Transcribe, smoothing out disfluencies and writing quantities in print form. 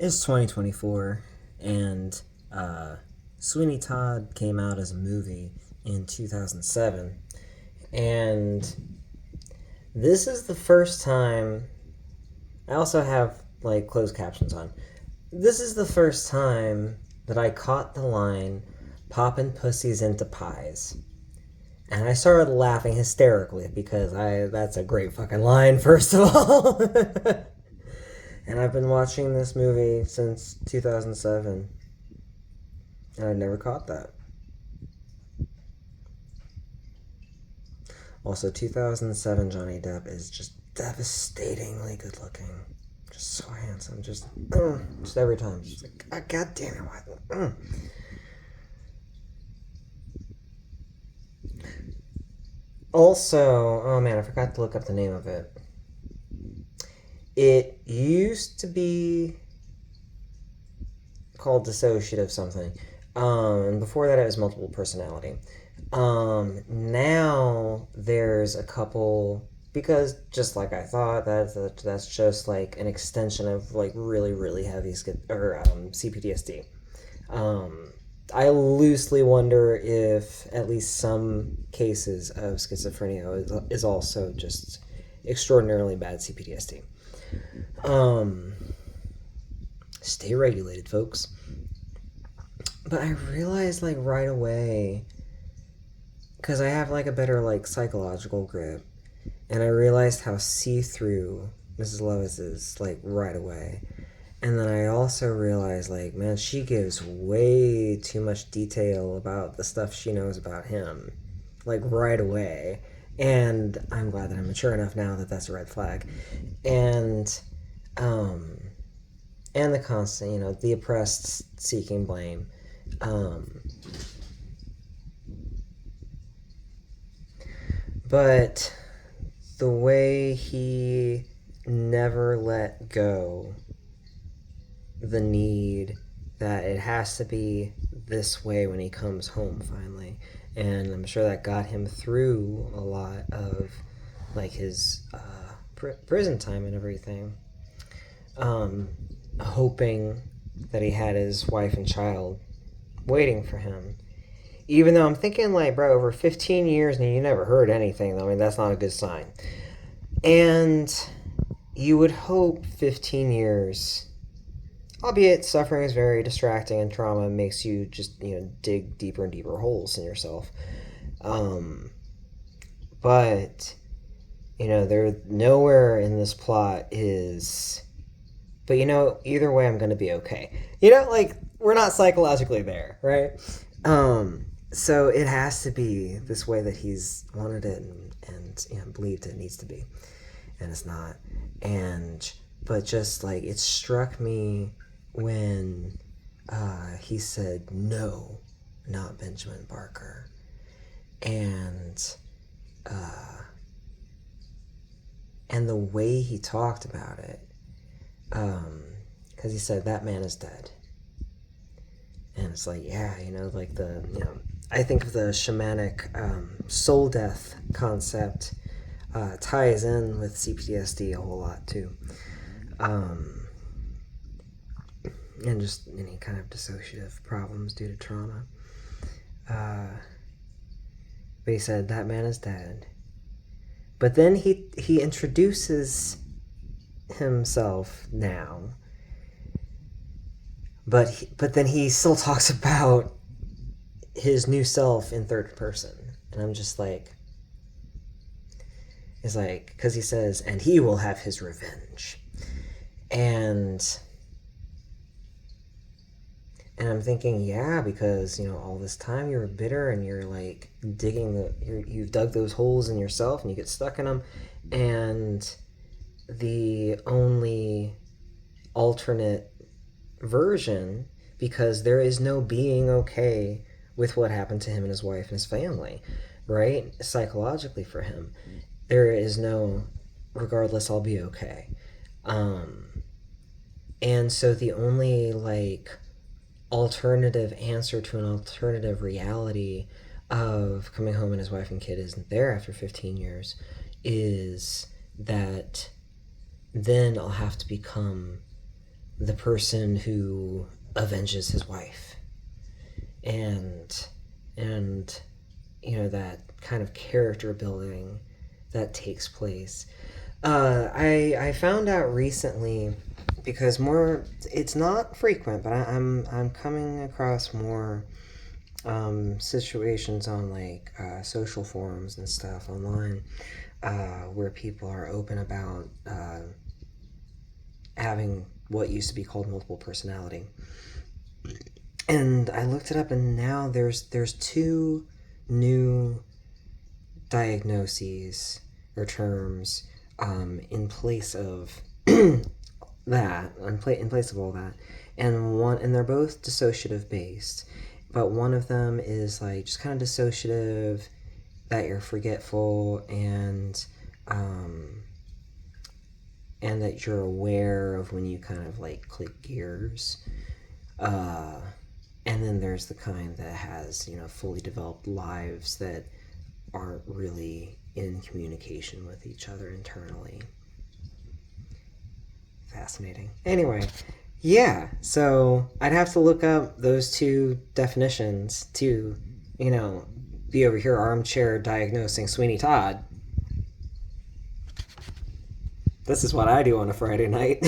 It's 2024, and Sweeney Todd came out as a movie in 2007, and this is the first time. I also have like closed captions on. This is the first time that I caught the line "poppin' pussies into pies." And I started laughing hysterically because that's a great fucking line, first of all. And I've been watching this movie since 2007. And I've never caught that. Also, 2007 Johnny Depp is just devastatingly good looking. Just so handsome. Just every time. Just like, God damn it. What? Also, oh man, I forgot to look up the name of it. It used to be called dissociative something. And before that, it was multiple personality. Now there's a couple, because just like I thought, that's just like an extension of like really really heavy cptsd. I loosely wonder if at least some cases of schizophrenia is also just extraordinarily bad cptsd. Stay regulated, folks. But I realized like right away, because I have like a better like psychological grip, and I realized how see-through Mrs. Lois is like right away. And then I also realized like, man, she gives way too much detail about the stuff she knows about him, like right away. And I'm glad that I'm mature enough now that that's a red flag. And the constant, the oppressed seeking blame. But the way he never let go the need that it has to be this way when he comes home finally. And I'm sure that got him through a lot of like his prison time and everything. Hoping that he had his wife and child waiting for him. Even though I'm thinking like, bro, over 15 years and you never heard anything, I mean, that's not a good sign. And you would hope 15 years, albeit suffering is very distracting and trauma makes you just, dig deeper and deeper holes in yourself. But, there nowhere in this plot is, but either way I'm going to be okay. Like, we're not psychologically there, right? So it has to be this way that he's wanted it and believed it needs to be. And it's not. But just like, it struck me when he said, no, not Benjamin Barker. And the way he talked about it, because he said, that man is dead. And it's like, yeah, like I think of the shamanic soul death concept ties in with CPTSD a whole lot too. And just any kind of dissociative problems due to trauma. But he said, that man is dead. But then he introduces himself now. But then he still talks about his new self in third person. And I'm just like, it's like, because he says, and he will have his revenge. And I'm thinking, yeah, because, all this time you were bitter and you're like you've dug those holes in yourself and you get stuck in them. And the only alternate version, because there is no being okay with what happened to him and his wife and his family, right? Psychologically for him, there is no, regardless, I'll be okay. And so the only like alternative answer to an alternative reality of coming home and his wife and kid isn't there after 15 years is that then I'll have to become the person who avenges his wife, and that kind of character building that takes place. I found out recently, because it's not frequent, but I'm coming across more situations on like social forums and stuff online, where people are open about having what used to be called multiple personality. And I looked it up, and now there's two new diagnoses or terms in place of that, in place of all that, and they're both dissociative based, but one of them is like just kind of dissociative, that you're forgetful, and that you're aware of when you kind of like click gears. And then there's the kind that has, fully developed lives that aren't really in communication with each other internally. Fascinating. Anyway, yeah, so I'd have to look up those two definitions to, be over here armchair diagnosing Sweeney Todd. This is what I do on a Friday night.